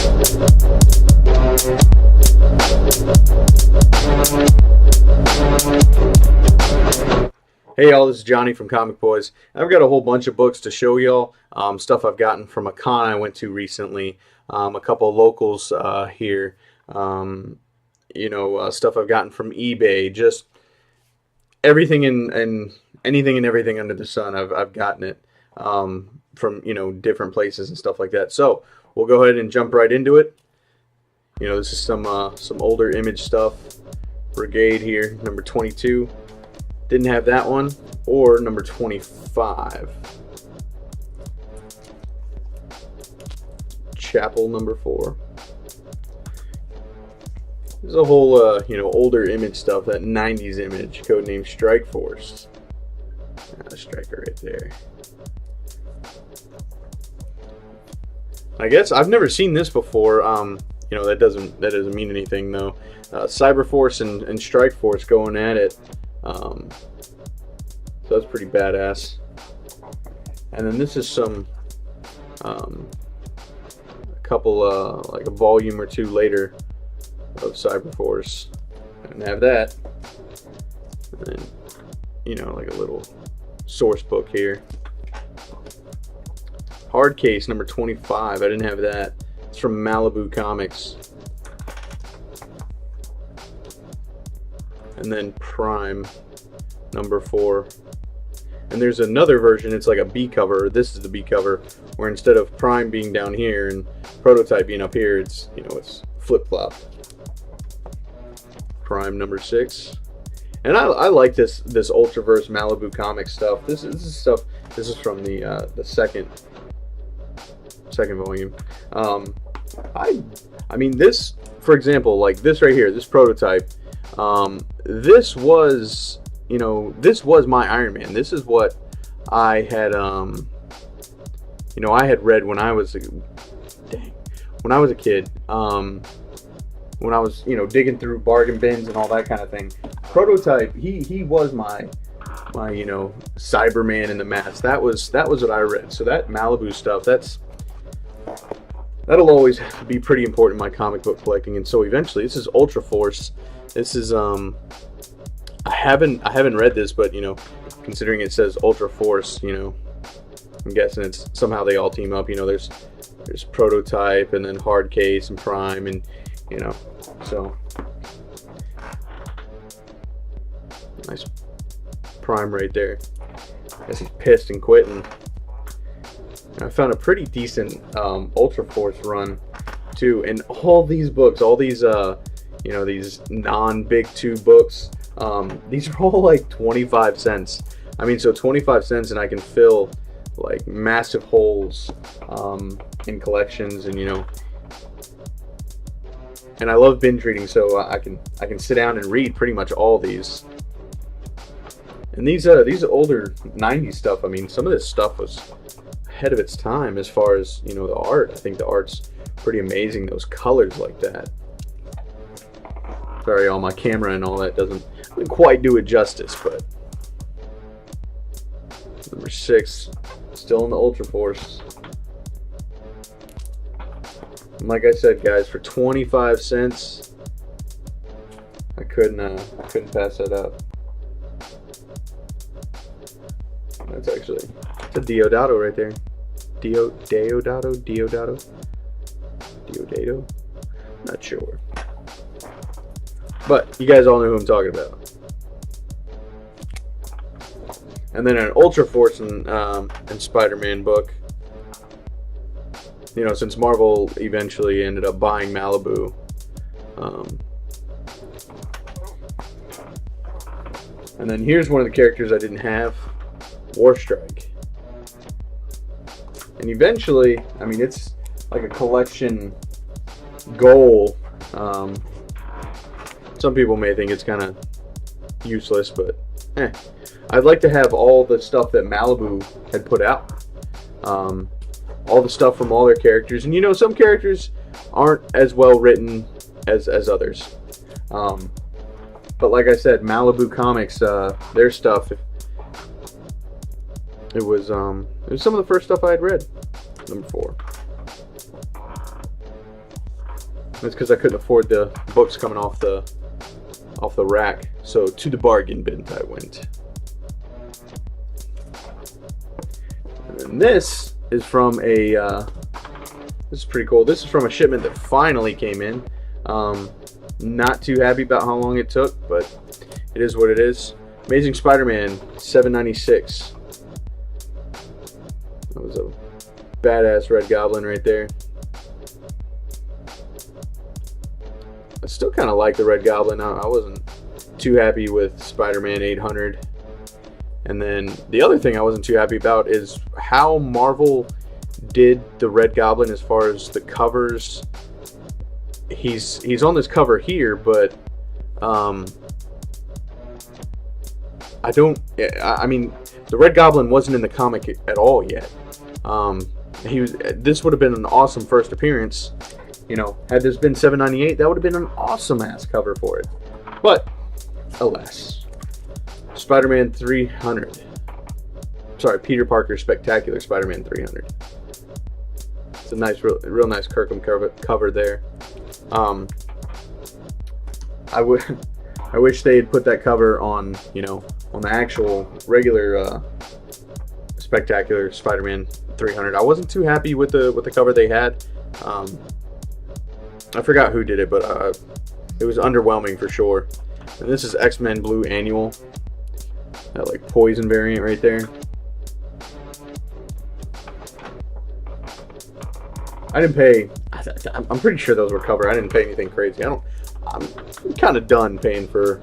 Hey y'all, this is Johnny from Comic Boys. I've got a whole bunch of books to show y'all. Stuff I've gotten from a con I went to recently. A couple of locals here. Stuff I've gotten from eBay. Just everything and anything and everything under the sun. I've gotten it from different places and stuff like that. So we'll go ahead and jump right into it. This is some older Image stuff. Brigade here, number 22. Didn't have that one, or number 25. Chapel number 4. There's a whole older Image stuff, that 90s Image, codename Strike Force. Striker right there. I guess I've never seen this before. That doesn't mean anything though. Cyber Force and Strike Force going at it. So that's pretty badass. And then this is some a couple like a volume or two later of Cyber Force. I didn't have that. And then like a little source book here. Hard case number 25. I didn't have that. It's from Malibu Comics. And then Prime number 4. And there's another version, it's like a B cover. This is the B cover, where instead of Prime being down here and Prototype being up here, it's it's flip-flop. Prime number 6. And I like this Ultraverse Malibu Comics stuff. This is stuff. This is from the second volume. I mean this, for example, like this right here, this Prototype. This was my Iron Man. This is what I had I had read when I was a kid. When I was digging through bargain bins and all that kind of thing. Prototype, he was my Cyberman in the mask. That was what I read. So that Malibu stuff, that'll always be pretty important in my comic book collecting. And so eventually, this is Ultra Force. This is I haven't read this, but considering it says Ultra Force, I'm guessing it's somehow they all team up. There's Prototype and then Hard Case and Prime and so nice Prime right there. I guess he's pissed and quitting. And I found a pretty decent Ultra Force run too, and all these books, all these these non-big two books, these are all like 25 cents. I mean, so 25 cents and I can fill like massive holes in collections, and and I love binge reading, so I can sit down and read pretty much all these. And these older 90s stuff, I mean, some of this stuff was ahead of its time as far as the art. I think the art's pretty amazing, those colors like that. Sorry, all my camera and all that doesn't quite do it justice, but number 6, still in the Ultra Force. And like I said, guys, for 25 cents, I couldn't pass that up. That's actually a Deodato right there. Deodato. Not sure. But you guys all know who I'm talking about. And then an Ultra Force and Spider-Man book. Since Marvel eventually ended up buying Malibu. And then here's one of the characters I didn't have. Warstrike. And eventually, I mean, it's like a collection goal. Some people may think it's kind of useless, but I'd like to have all the stuff that Malibu had put out. All the stuff from all their characters. And some characters aren't as well written as others. But like I said, Malibu Comics, their stuff, it was some of the first stuff I had read. Number 4. That's because I couldn't afford the books coming off the rack. So to the bargain bin I went. And then this is from a this is pretty cool. This is from a shipment that finally came in. Not too happy about how long it took, but it is what it is. Amazing Spider-Man $7.96. That was a badass Red Goblin right there. I still kind of like the Red Goblin. I wasn't too happy with Spider-Man $800. And then the other thing I wasn't too happy about is how Marvel did the Red Goblin as far as the covers. He's on this cover here, but I mean, the Red Goblin wasn't in the comic at all yet. This would have been an awesome first appearance. You know, had this been $7.98, that would have been an awesome ass cover for it. But alas, Spider-Man 300. Sorry, Peter Parker Spectacular Spider-Man 300. It's a nice, real nice Kirkham cover there. I wish they had put that cover on, you know, on the actual regular Spectacular Spider-Man 300. I wasn't too happy with the cover they had. I forgot who did it, but it was underwhelming for sure. And this is X-Men Blue Annual. That like poison variant right there. I didn't pay. I'm pretty sure those were covered. I didn't pay anything crazy. I'm kind of done paying for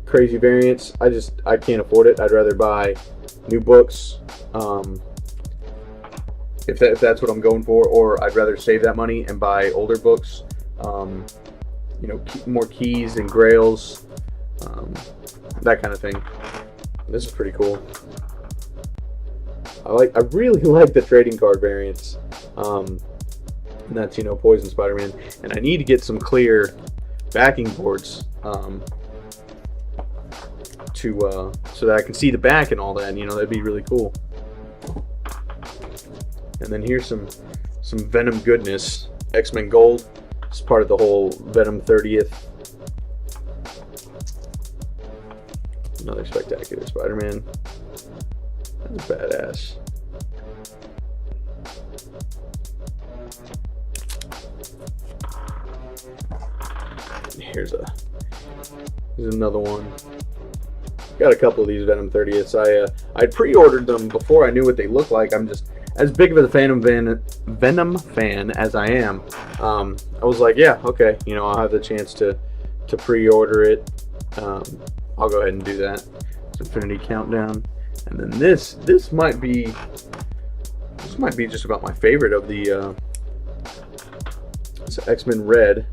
crazy variants. I can't afford it. I'd rather buy new books if that's what I'm going for, or I'd rather save that money and buy older books. You know, more keys and grails, that kind of thing. This is pretty cool. I really like the trading card variants. And that's, you know, Poison Spider-Man. And I need to get some clear backing boards so that I can see the back and all that. You know, that'd be really cool. And then here's some Venom goodness. X-Men Gold. It's part of the whole Venom 30th. Another Spectacular Spider-Man. That's badass. Here's another one. Got a couple of these Venom 30ths. I pre-ordered them before I knew what they looked like. I'm just as big of a Venom fan as I am. I was like, yeah, okay, you know, I'll have the chance to pre-order it. I'll go ahead and do that. It's Infinity Countdown, and then this might be just about my favorite of the it's X-Men Red.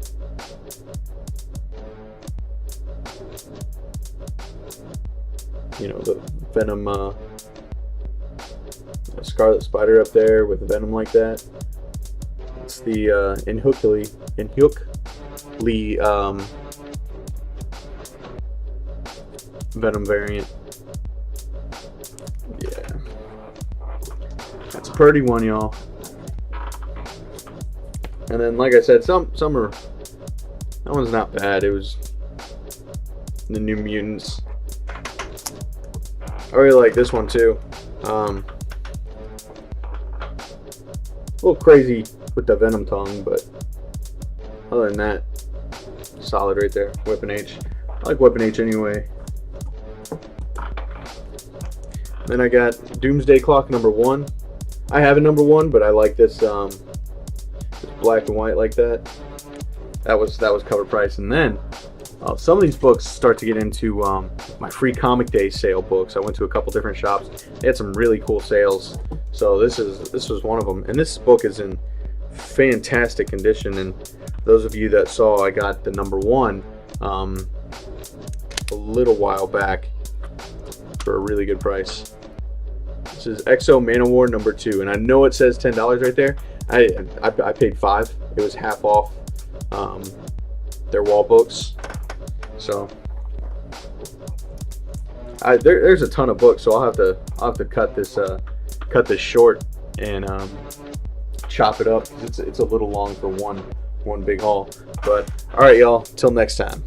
You know, the Venom Scarlet Spider up there with Venom like that. It's the Inhuctly Venom variant. Yeah, that's a pretty one, y'all. And then, like I said, some are. That one's not bad. It was the New Mutants. I really like this one too. A little crazy with the Venom tongue, but other than that, solid right there. Weapon H. I like Weapon H anyway. Then I got Doomsday Clock #1. I have a #1, but I like this black and white like that. That was cover price. And then some of these books start to get into my free comic day sale books. I went to a couple different shops. They had some really cool sales. So this was one of them. And this book is in fantastic condition. And those of you that saw, I got the #1 a little while back for a really good price. This is XO Manowar #2, and I know it says $10 right there. I paid $5. It was half off their wall books. So there's a ton of books, so I'll have to cut this short and chop it up because it's a little long for one big haul. But all right, y'all. Till next time.